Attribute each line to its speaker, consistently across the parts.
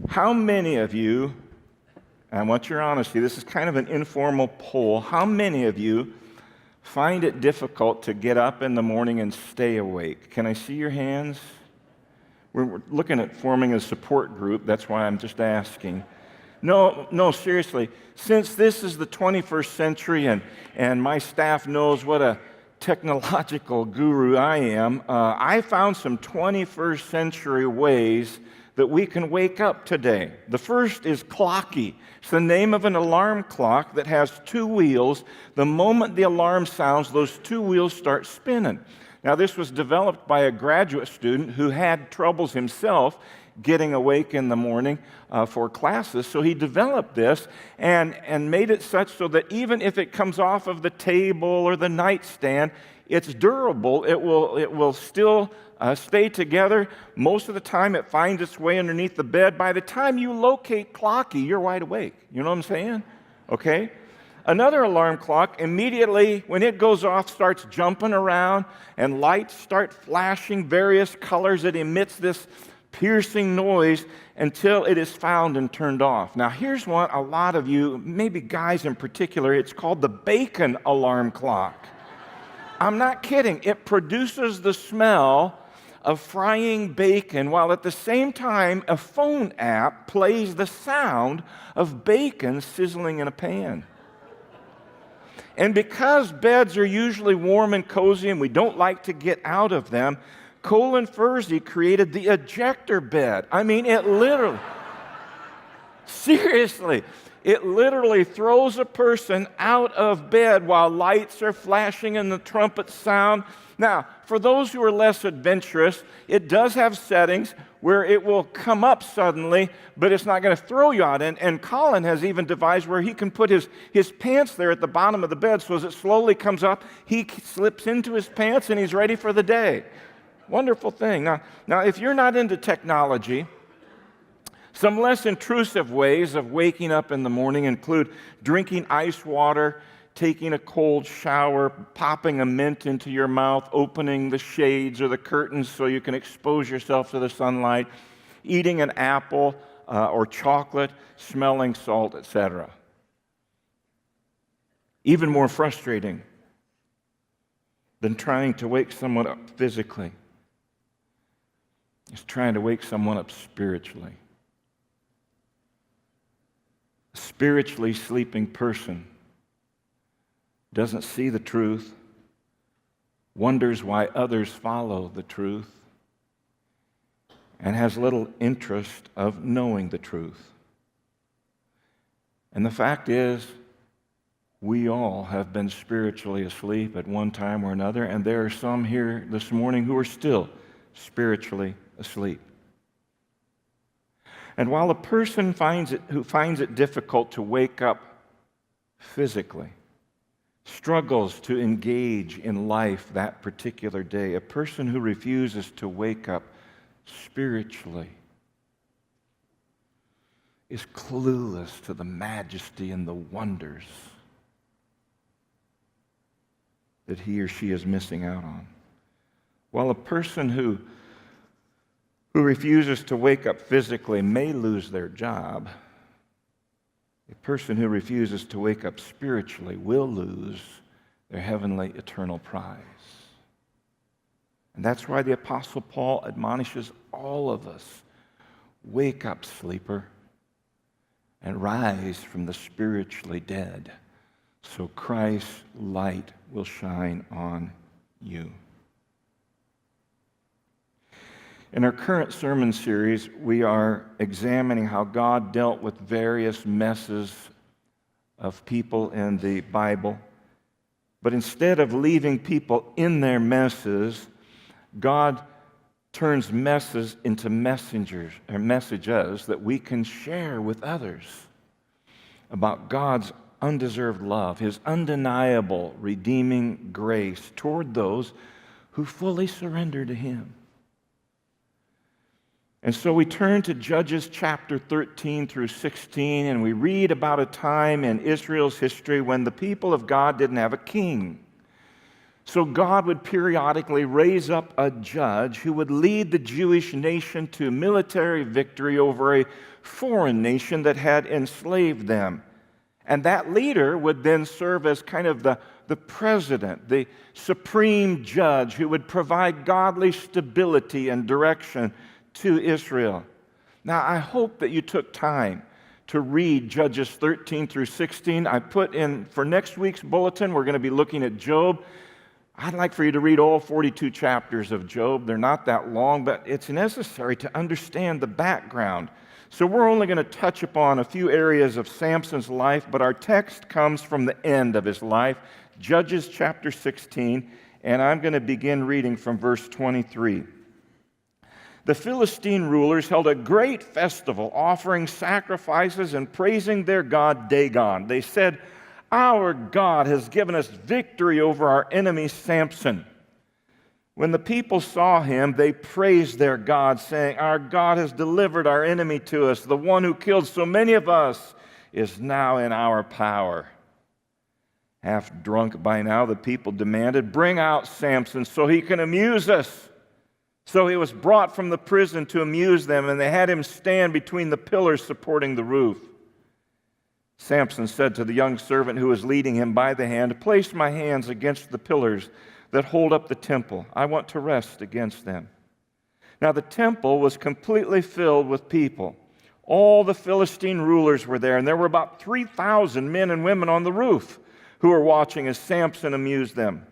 Speaker 1: How many of you, and I want your honesty, this is kind of an informal poll, how many of you find it difficult to get up in the morning and stay awake? Can I see your hands? We're looking at forming a support group. That's why I'm just asking. No, seriously. Since this is the 21st century and my staff knows what a technological guru I am, I found some 21st century ways that we can wake up today. The first is clocky. It's the name of an alarm clock that has two wheels. The moment the alarm sounds, those two wheels start spinning. Now, this was developed by a graduate student who had troubles himself getting awake in the morning for classes. So he developed this and made it such so that even if it comes off of the table or the nightstand, it's durable. It will still stay together. Most of the time, it finds its way underneath the bed. By the time you locate clocky, you're wide awake. You know what I'm saying? Okay? Another alarm clock, immediately when it goes off, starts jumping around and lights start flashing various colors. It emits this piercing noise until it is found and turned off. Now, here's one a lot of you, maybe guys in particular, it's called the bacon alarm clock. I'm not kidding. It produces the smell of frying bacon while at the same time a phone app plays the sound of bacon sizzling in a pan. And because beds are usually warm and cozy and we don't like to get out of them, Colin Fursey created the ejector bed. I mean, it literally throws a person out of bed while lights are flashing and the trumpets sound. Now, for those who are less adventurous, it does have settings where it will come up suddenly, but it's not going to throw you out. And Colin has even devised where he can put his pants there at the bottom of the bed, so as it slowly comes up, he slips into his pants and he's ready for the day. Wonderful thing. Now, if you're not into technology, some less intrusive ways of waking up in the morning include drinking ice water, taking a cold shower, popping a mint into your mouth, opening the shades or the curtains so you can expose yourself to the sunlight, eating an apple or chocolate, smelling salt, etc. Even more frustrating than trying to wake someone up physically is trying to wake someone up spiritually. A spiritually sleeping person doesn't see the truth, wonders why others follow the truth, and has little interest of knowing the truth. And the fact is, we all have been spiritually asleep at one time or another, and there are some here this morning who are still spiritually asleep. And while a person who finds it difficult to wake up physically, struggles to engage in life that particular day, a person who refuses to wake up spiritually is clueless to the majesty and the wonders that he or she is missing out on. While a person who refuses to wake up physically may lose their job, a person who refuses to wake up spiritually will lose their heavenly eternal prize. And that's why the Apostle Paul admonishes all of us, wake up, sleeper, and rise from the spiritually dead, so Christ's light will shine on you. In our current sermon series, we are examining how God dealt with various messes of people in the Bible. But instead of leaving people in their messes, God turns messes into messengers or messages that we can share with others about God's undeserved love, His undeniable redeeming grace toward those who fully surrender to Him. And so we turn to Judges chapter 13 through 16, and we read about a time in Israel's history when the people of God didn't have a king. So God would periodically raise up a judge who would lead the Jewish nation to military victory over a foreign nation that had enslaved them. And that leader would then serve as kind of the president, the supreme judge who would provide godly stability and direction to Israel. Now, I hope that you took time to read Judges 13 through 16. I put in, for next week's bulletin, we're going to be looking at Job. I'd like for you to read all 42 chapters of Job. They're not that long, but it's necessary to understand the background. So we're only going to touch upon a few areas of Samson's life, but our text comes from the end of his life, Judges chapter 16, and I'm going to begin reading from verse 23. The Philistine rulers held a great festival, offering sacrifices and praising their god Dagon. They said, "Our God has given us victory over our enemy Samson." When the people saw him, they praised their God, saying, "Our God has delivered our enemy to us. The one who killed so many of us is now in our power." Half drunk by now, the people demanded, "Bring out Samson so he can amuse us." So he was brought from the prison to amuse them, and they had him stand between the pillars supporting the roof. Samson said to the young servant who was leading him by the hand, "Place my hands against the pillars that hold up the temple. I want to rest against them." Now the temple was completely filled with people. All the Philistine rulers were there, and there were about 3,000 men and women on the roof who were watching as Samson amused them.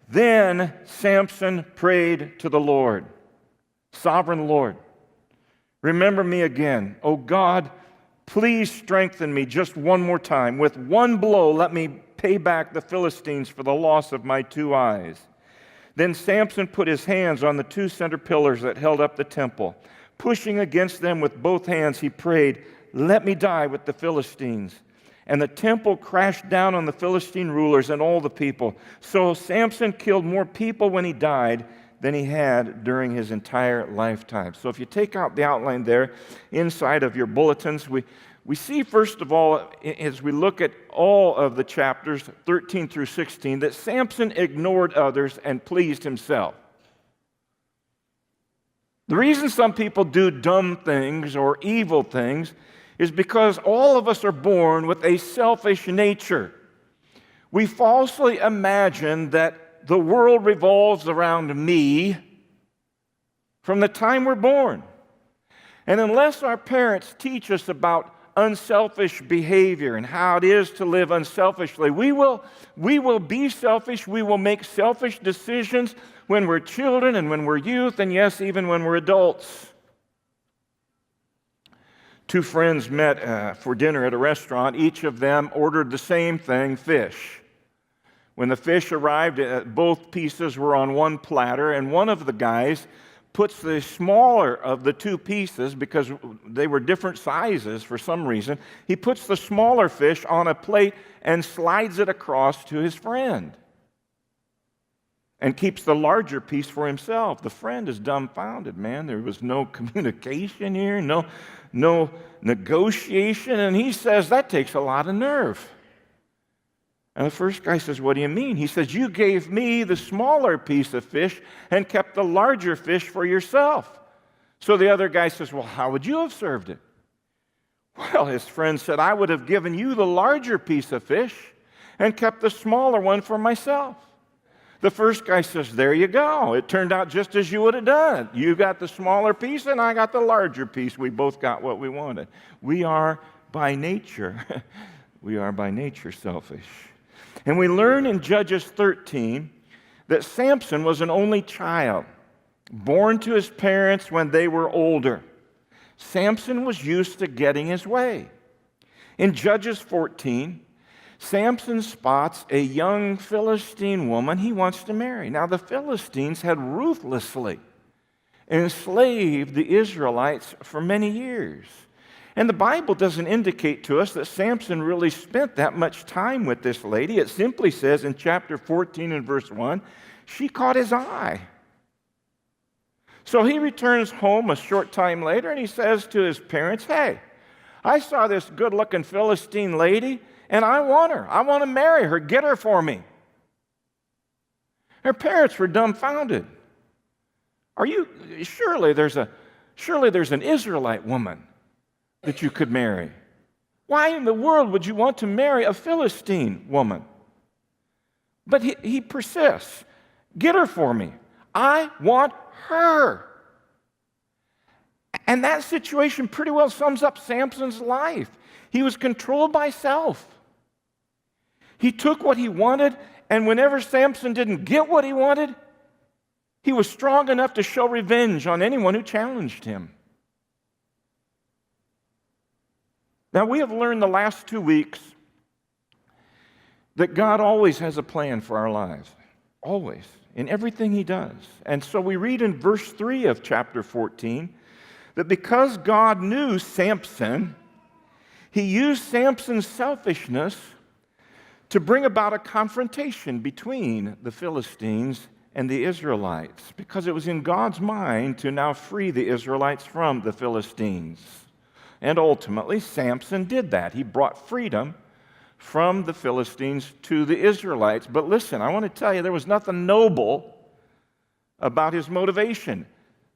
Speaker 1: Then Samson prayed to the Lord, "Sovereign Lord, remember me again. O God, please strengthen me just one more time. With one blow, let me pay back the Philistines for the loss of my 2 eyes." Then Samson put his hands on the 2 center pillars that held up the temple. Pushing against them with both hands, he prayed, "Let me die with the Philistines." And the temple crashed down on the Philistine rulers and all the people. So Samson killed more people when he died than he had during his entire lifetime. So if you take out the outline there inside of your bulletins, we see, first of all, as we look at all of the chapters, 13 through 16, that Samson ignored others and pleased himself. The reason some people do dumb things or evil things is because all of us are born with a selfish nature. We falsely imagine that the world revolves around me from the time we're born. And unless our parents teach us about unselfish behavior and how it is to live unselfishly, we will be selfish. We will make selfish decisions when we're children and when we're youth, and yes, even when we're adults. 2 friends met for dinner at a restaurant. Each of them ordered the same thing, fish. When the fish arrived, both pieces were on one platter, and one of the guys puts the smaller of the 2 pieces, because they were different sizes for some reason, he puts the smaller fish on a plate and slides it across to his friend and keeps the larger piece for himself. The friend is dumbfounded, man. There was no communication here, no negotiation, and he says, "That takes a lot of nerve." And the first guy says, "What do you mean?" He says, "You gave me the smaller piece of fish and kept the larger fish for yourself." So the other guy says, "Well, how would you have served it?" Well, his friend said, "I would have given you the larger piece of fish and kept the smaller one for myself." The first guy says, "There you go. It turned out just as you would have done. You got the smaller piece and I got the larger piece. We both got what we wanted." We are by nature selfish. And we learn in Judges 13 that Samson was an only child, born to his parents when they were older. Samson was used to getting his way. In Judges 14, Samson spots a young Philistine woman he wants to marry. Now, the Philistines had ruthlessly enslaved the Israelites for many years. And the Bible doesn't indicate to us that Samson really spent that much time with this lady. It simply says in chapter 14 and verse 1, she caught his eye. So he returns home a short time later and he says to his parents, "Hey, I saw this good-looking Philistine lady and I want her. I want to marry her. Get her for me." Her parents were dumbfounded. Surely there's an Israelite woman that you could marry. Why in the world would you want to marry a Philistine woman? But he persists. Get her for me. I want her. And that situation pretty well sums up Samson's life. He was controlled by self. He took what he wanted, and whenever Samson didn't get what he wanted, he was strong enough to show revenge on anyone who challenged him. Now, we have learned the last 2 weeks that God always has a plan for our lives. Always. In everything he does. And so we read in verse 3 of chapter 14 that because God knew Samson, he used Samson's selfishness to bring about a confrontation between the Philistines and the Israelites, because it was in God's mind to now free the Israelites from the Philistines. And ultimately, Samson did that. He brought freedom from the Philistines to the Israelites. But listen, I want to tell you, there was nothing noble about his motivation.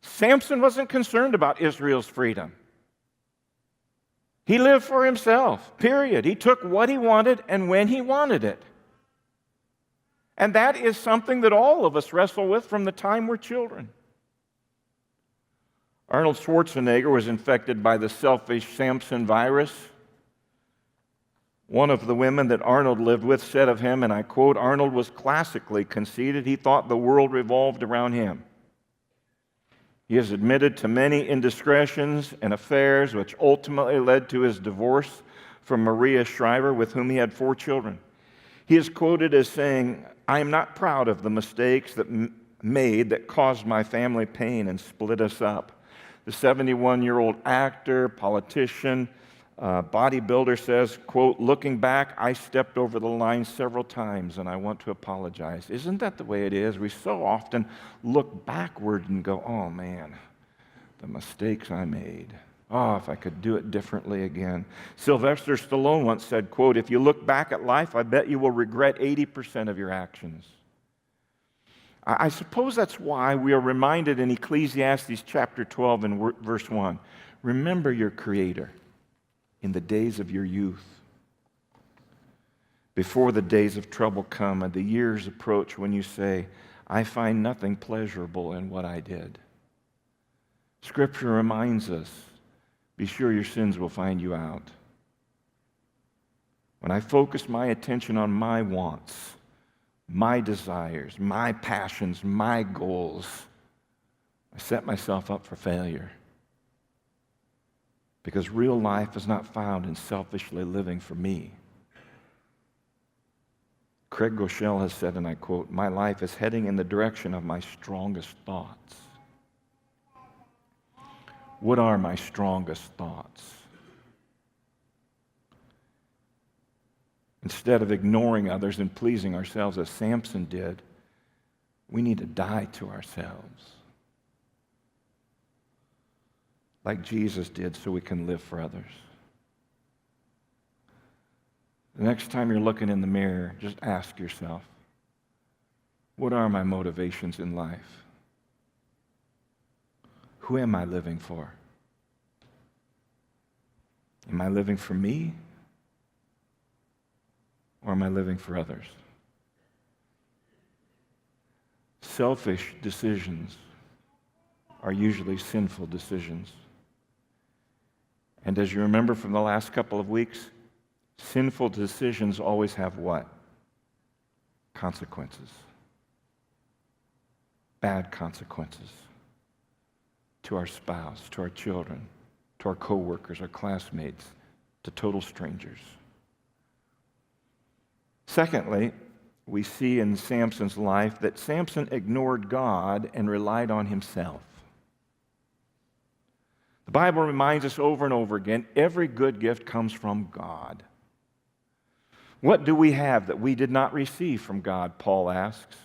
Speaker 1: Samson wasn't concerned about Israel's freedom. He lived for himself, period. He took what he wanted and when he wanted it. And that is something that all of us wrestle with from the time we're children. Arnold Schwarzenegger was infected by the selfish Samson virus. One of the women that Arnold lived with said of him, and I quote, "Arnold was classically conceited. He thought the world revolved around him. He has admitted to many indiscretions and affairs which ultimately led to his divorce from Maria Shriver, with whom he had 4 children. He is quoted as saying, 'I am not proud of the mistakes that caused my family pain and split us up.' The 71-year-old actor, politician, bodybuilder says, quote, 'Looking back, I stepped over the line several times and I want to apologize.'" Isn't that the way it is? We so often look backward and go, "Oh man, the mistakes I made. Oh, if I could do it differently again." Sylvester Stallone once said, quote, "If you look back at life, I bet you will regret 80% of your actions." I suppose that's why we are reminded in Ecclesiastes chapter 12 and verse 1, "Remember your Creator in the days of your youth, before the days of trouble come and the years approach when you say, 'I find nothing pleasurable in what I did.'" Scripture reminds us, be sure your sins will find you out. When I focus my attention on my wants, my desires, my passions, my goals, I set myself up for failure. Because real life is not found in selfishly living for me. Craig Groeschel has said, and I quote, "My life is heading in the direction of my strongest thoughts." What are my strongest thoughts? Instead of ignoring others and pleasing ourselves as Samson did, we need to die to ourselves, like Jesus did, so we can live for others. The next time you're looking in the mirror, just ask yourself, what are my motivations in life? Who am I living for? Am I living for me? Or am I living for others? Selfish decisions are usually sinful decisions. And as you remember from the last couple of weeks, sinful decisions always have what? Consequences. Bad consequences. To our spouse, to our children, to our coworkers, our classmates, to total strangers. Secondly, we see in Samson's life that Samson ignored God and relied on himself. The Bible reminds us over and over again, every good gift comes from God. What do we have that we did not receive from God, Paul asks.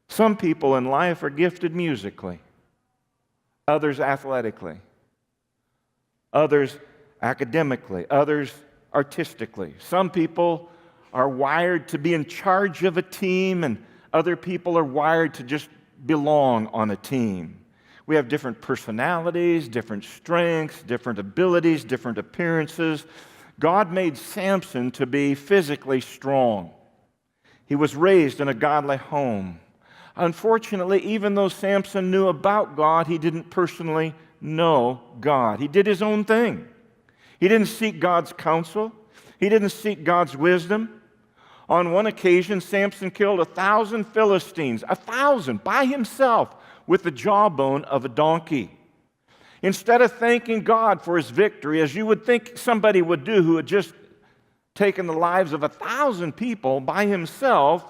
Speaker 1: Some people in life are gifted musically, others athletically, others academically, others artistically. Some people are wired to be in charge of a team, and Other people are wired to just belong on a team. We have different personalities, different strengths, different abilities, different appearances. God made Samson to be physically strong. He was raised in a godly home. Unfortunately, even though Samson knew about God, he didn't personally know God. He did his own thing. He didn't seek God's counsel. He didn't seek God's wisdom. On one occasion, Samson killed 1,000 Philistines, 1,000 by himself with the jawbone of a donkey. Instead of thanking God for his victory, as you would think somebody would do who had just taken the lives of 1,000 people by himself,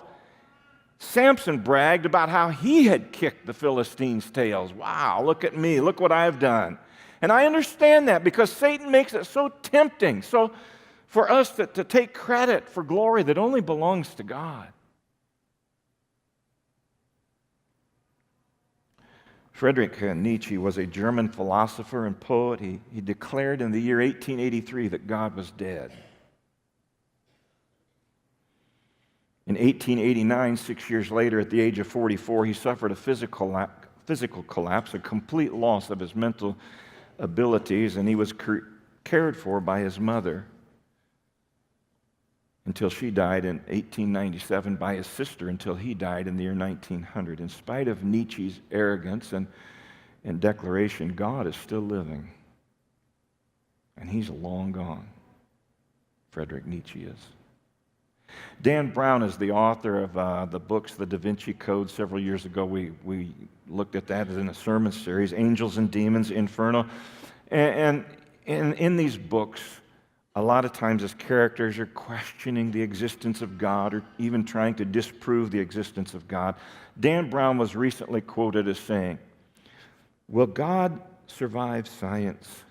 Speaker 1: Samson bragged about how he had kicked the Philistines' tails. Wow, look at me, look what I've done. And I understand that because Satan makes it so tempting, so for us to take credit for glory that only belongs to God. Friedrich Nietzsche was a German philosopher and poet. He declared in the year 1883 that God was dead. In 1889, 6 years later, at the age of 44, he suffered a physical collapse, a complete loss of his mental abilities, and he was cared for by his mother until she died in 1897, by his sister until he died in the year 1900. In spite of Nietzsche's arrogance and declaration, God is still living. And he's long gone. Friedrich Nietzsche is. Dan Brown is the author of the books, The Da Vinci Code. Several years ago, we looked at that in a sermon series, Angels and Demons, Inferno. And in these books, a lot of times his characters are questioning the existence of God or even trying to disprove the existence of God. Dan Brown was recently quoted as saying, "Will God survive science?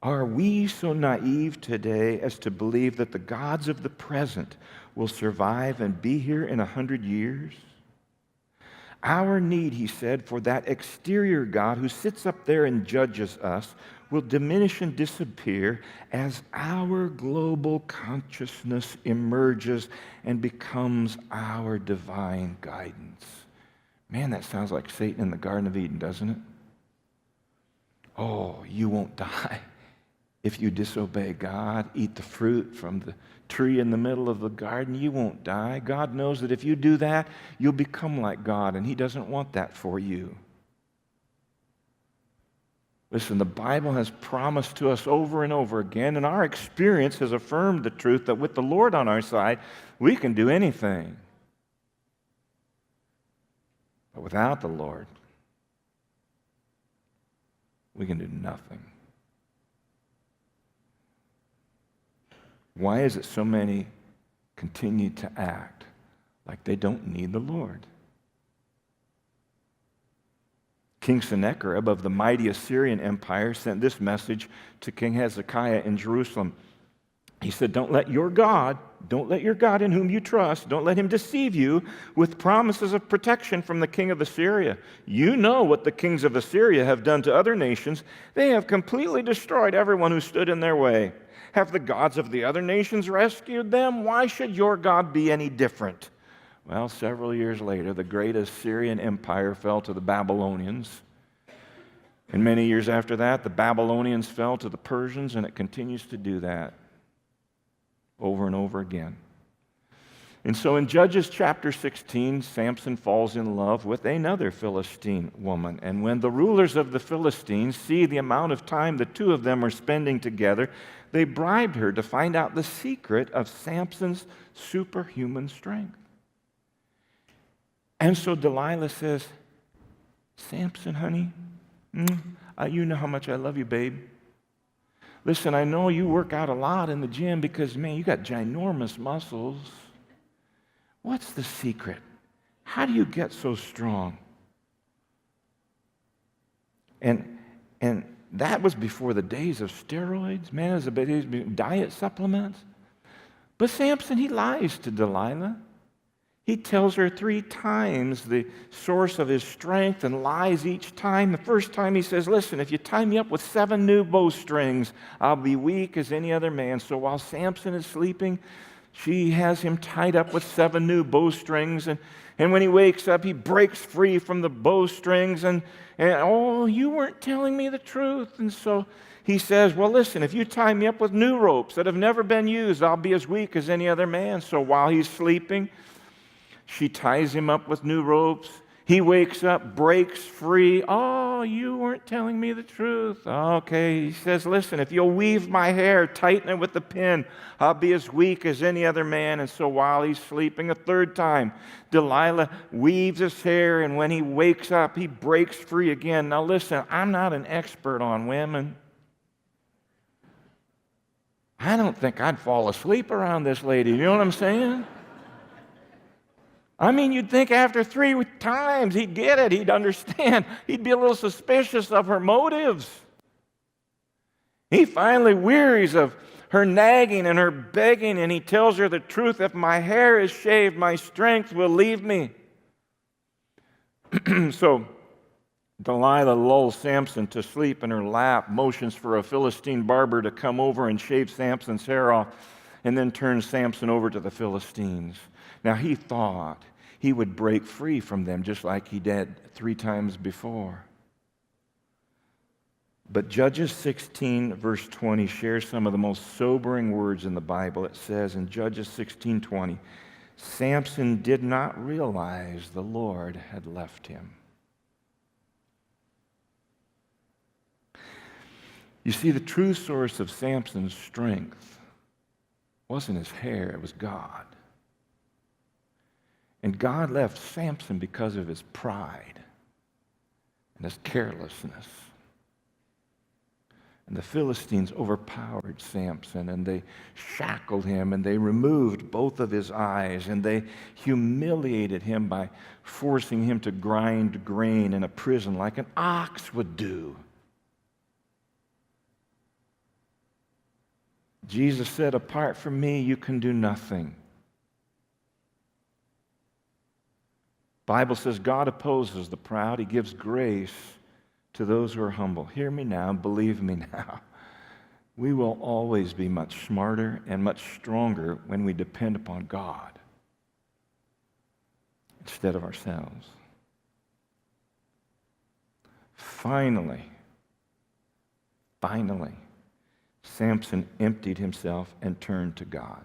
Speaker 1: Are we so naive today as to believe that the gods of the present will survive and be here in 100 years? Our need," he said, "for that exterior God who sits up there and judges us will diminish and disappear as our global consciousness emerges and becomes our divine guidance." Man, that sounds like Satan in the Garden of Eden, doesn't it? Oh, you won't die if you disobey God, eat the fruit from the tree in the middle of the garden. You won't die. God knows that if you do that, you'll become like God, and he doesn't want that for you. Listen, the Bible has promised to us over and over again, and our experience has affirmed the truth that with the Lord on our side, we can do anything. But without the Lord, we can do nothing. Why is it so many continue to act like they don't need the Lord? King Sennacherib of the mighty Assyrian Empire sent this message to King Hezekiah in Jerusalem. He said, don't let your God in whom you trust, don't let him deceive you with promises of protection from the king of Assyria. You know what the kings of Assyria have done to other nations. They have completely destroyed everyone who stood in their way. Have the gods of the other nations rescued them? Why should your God be any different? Well, several years later, the great Assyrian Empire fell to the Babylonians. And many years after that, the Babylonians fell to the Persians, and it continues to do that over and over again. And so in Judges chapter 16, Samson falls in love with another Philistine woman. And when the rulers of the Philistines see the amount of time the two of them are spending together, they bribed her to find out the secret of Samson's superhuman strength. And so Delilah says, Samson, honey, you know how much I love you, babe. Listen, I know you work out a lot in the gym because, man, you got ginormous muscles. What's the secret? How do you get so strong? And that was before the days of steroids, man, it was the days of diet supplements. But Samson, he lies to Delilah. He tells her 3 times the source of his strength and lies each time. The first time he says, listen, if you tie me up with 7 new bowstrings, I'll be weak as any other man. So while Samson is sleeping, She has him tied up with 7 new bowstrings, and when he wakes up, he breaks free from the bowstrings, and oh, you weren't telling me the truth. And so he says, well, listen, if you tie me up with new ropes that have never been used, I'll be as weak as any other man. So while he's sleeping, she ties him up with new ropes. He wakes up, breaks free. Oh, you weren't telling me the truth. Okay, he says, listen, if you'll weave my hair, tighten it with the pin, I'll be as weak as any other man. And so while he's sleeping a third time, Delilah weaves his hair, and when he wakes up, he breaks free again. Now listen, I'm not an expert on women. I don't think I'd fall asleep around this lady. You know what I'm saying? I mean, you'd think after 3 times he'd get it, he'd understand. He'd be a little suspicious of her motives. He finally wearies of her nagging and her begging, and he tells her the truth. If my hair is shaved, my strength will leave me. So Delilah lulls Samson to sleep in her lap, motions for a Philistine barber to come over and shave Samson's hair off, and then turns Samson over to the Philistines. Now, he thought he would break free from them just like he did 3 times before. But Judges 16, verse 20, shares some of the most sobering words in the Bible. It says in Judges 16:20, Samson did not realize the Lord had left him. You see, the true source of Samson's strength wasn't his hair, it was God. And God left Samson because of his pride and his carelessness. And the Philistines overpowered Samson, and they shackled him, and they removed both of his eyes, and they humiliated him by forcing him to grind grain in a prison like an ox would do. Jesus said, apart from me, you can do nothing. The Bible says God opposes the proud. He gives grace to those who are humble. Hear me now, believe me now. We will always be much smarter and much stronger when we depend upon God instead of ourselves. Finally, Samson emptied himself and turned to God.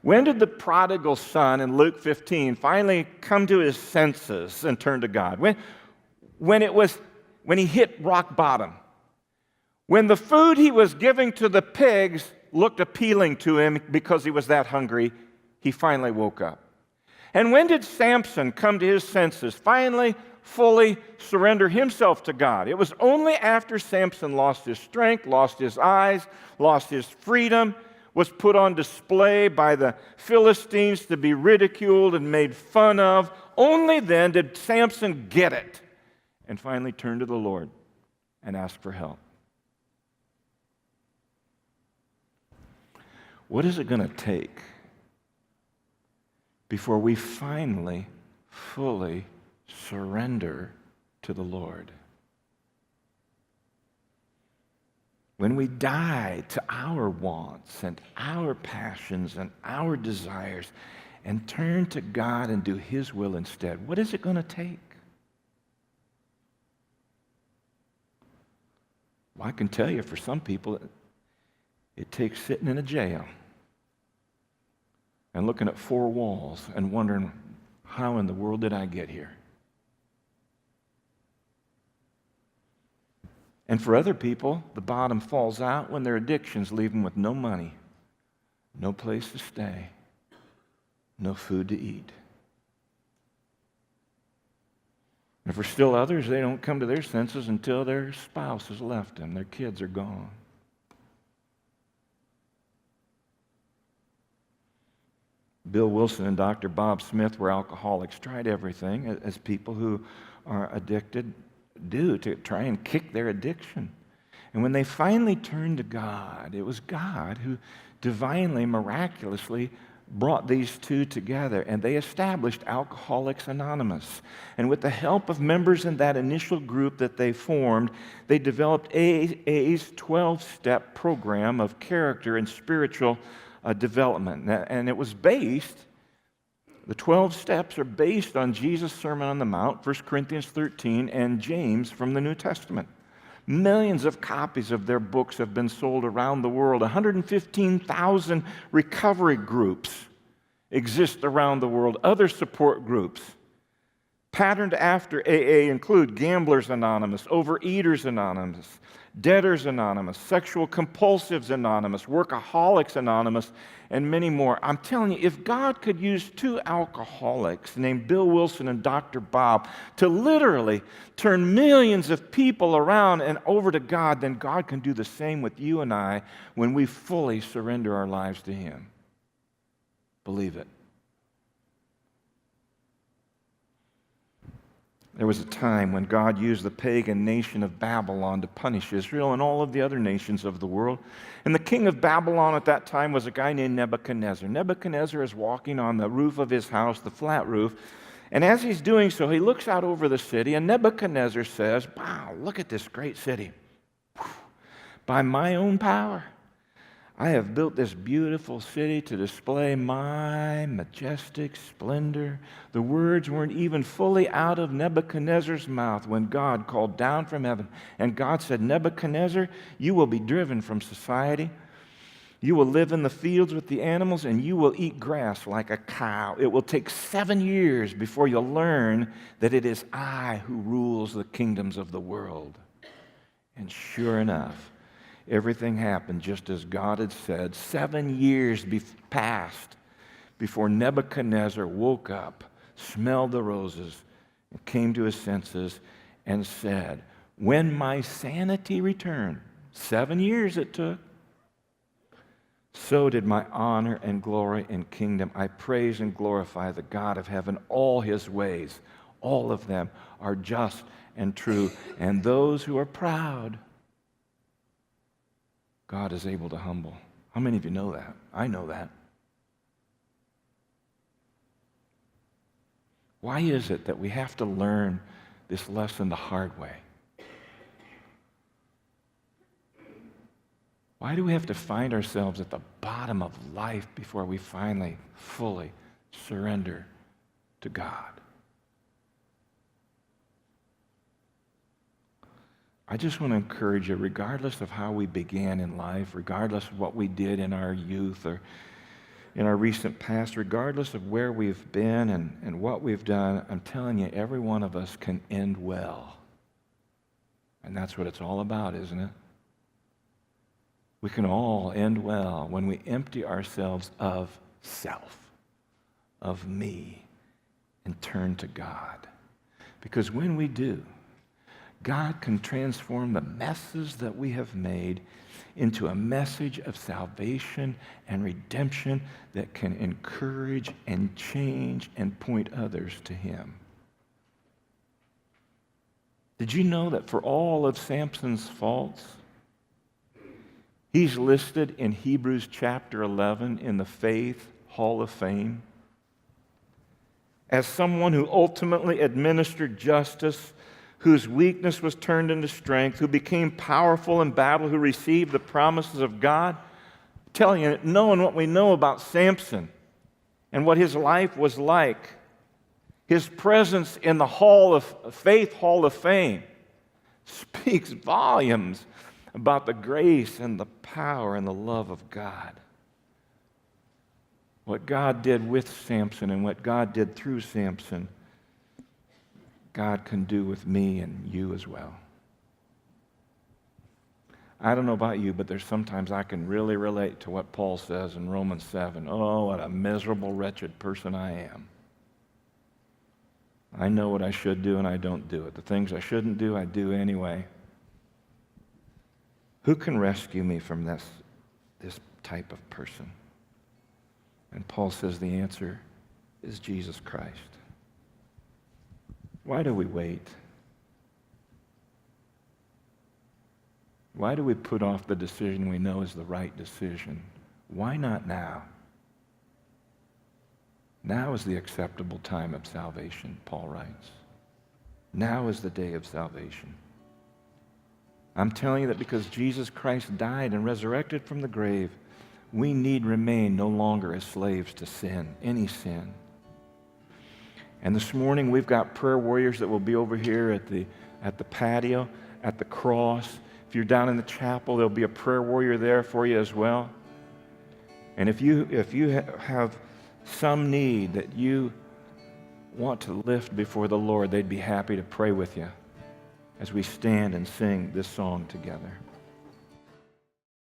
Speaker 1: When did the prodigal son in Luke 15 finally come to his senses and turn to God? When he hit rock bottom. When the food he was giving to the pigs looked appealing to him because he was that hungry, he finally woke up. And when did Samson come to his senses, finally, fully surrender himself to God? It was only after Samson lost his strength, lost his eyes, lost his freedom, was put on display by the Philistines to be ridiculed and made fun of. Only then did Samson get it and finally turn to the Lord and ask for help. What is it going to take before we finally, fully surrender to the Lord? When we die to our wants and our passions and our desires and turn to God and do His will instead, what is it going to take? Well, I can tell you, for some people, it takes sitting in a jail and looking at 4 walls and wondering, how in the world did I get here? And for other people, the bottom falls out when their addictions leave them with no money, no place to stay, no food to eat. And for still others, they don't come to their senses until their spouse has left them, their kids are gone. Bill Wilson and Dr. Bob Smith were alcoholics, tried everything, as people who are addicted do, to try and kick their addiction. And when they finally turned to God, it was God who divinely, miraculously brought these two together, and they established Alcoholics Anonymous. And with the help of members in that initial group that they formed, they developed AA's 12-step program of character and spiritual development. And it was based, the 12 steps are based on Jesus' Sermon on the Mount, 1 Corinthians 13, and James from the New Testament. Millions of copies of their books have been sold around the world. 115,000 recovery groups exist around the world, other support groups. Patterned after AA include Gamblers Anonymous, Overeaters Anonymous, Debtors Anonymous, Sexual Compulsives Anonymous, Workaholics Anonymous, and many more. I'm telling you, if God could use two alcoholics named Bill Wilson and Dr. Bob to literally turn millions of people around and over to God, then God can do the same with you and I when we fully surrender our lives to Him. Believe it. There was a time when God used the pagan nation of Babylon to punish Israel and all of the other nations of the world. And the king of Babylon at that time was a guy named Nebuchadnezzar. Nebuchadnezzar is walking on the roof of his house, the flat roof, and as he's doing so, he looks out over the city, and Nebuchadnezzar says, "Wow, look at this great city. By my own power, I have built this beautiful city to display my majestic splendor." The words weren't even fully out of Nebuchadnezzar's mouth when God called down from heaven. And God said, "Nebuchadnezzar, you will be driven from society. You will live in the fields with the animals, and you will eat grass like a cow. It will take 7 years before you'll learn that it is I who rules the kingdoms of the world." And sure enough, everything happened just as God had said. 7 years passed before Nebuchadnezzar woke up, smelled the roses, and came to his senses and said, "When my sanity returned," 7 years it took, "so did my honor and glory and kingdom. I praise and glorify the God of heaven. All His ways, all of them, are just and true. And those who are proud, God is able to humble." How many of you know that? I know that. Why is it that we have to learn this lesson the hard way? Why do we have to find ourselves at the bottom of life before we finally, fully surrender to God? I just want to encourage you, regardless of how we began in life, regardless of what we did in our youth or in our recent past, regardless of where we've been and what we've done, I'm telling you, every one of us can end well. And that's what it's all about, isn't it? We can all end well when we empty ourselves of self, of me, and turn to God. Because when we do, God can transform the messes that we have made into a message of salvation and redemption that can encourage and change and point others to Him. Did you know that for all of Samson's faults, he's listed in Hebrews chapter 11 in the Faith Hall of Fame as someone who ultimately administered justice, whose weakness was turned into strength, who became powerful in battle, who received the promises of God? I'm telling you, knowing what we know about Samson and what his life was like, his presence in the Faith Hall of Fame speaks volumes about the grace and the power and the love of God. What God did with Samson and what God did through Samson, God can do with me and you as well. I don't know about you, but there's sometimes I can really relate to what Paul says in Romans 7. Oh, what a miserable, wretched person I am. I know what I should do and I don't do it. The things I shouldn't do, I do anyway. Who can rescue me from this type of person? And Paul says the answer is Jesus Christ. Why do we wait? Why do we put off the decision we know is the right decision? Why not now? Now is the acceptable time of salvation, Paul writes. Now is the day of salvation. I'm telling you that because Jesus Christ died and resurrected from the grave, we need remain no longer as slaves to sin, any sin. And this morning we've got prayer warriors that will be over here at the patio, at the cross. If you're down in the chapel, there'll be a prayer warrior there for you as well. And if you have some need that you want to lift before the Lord, they'd be happy to pray with you as we stand and sing this song together.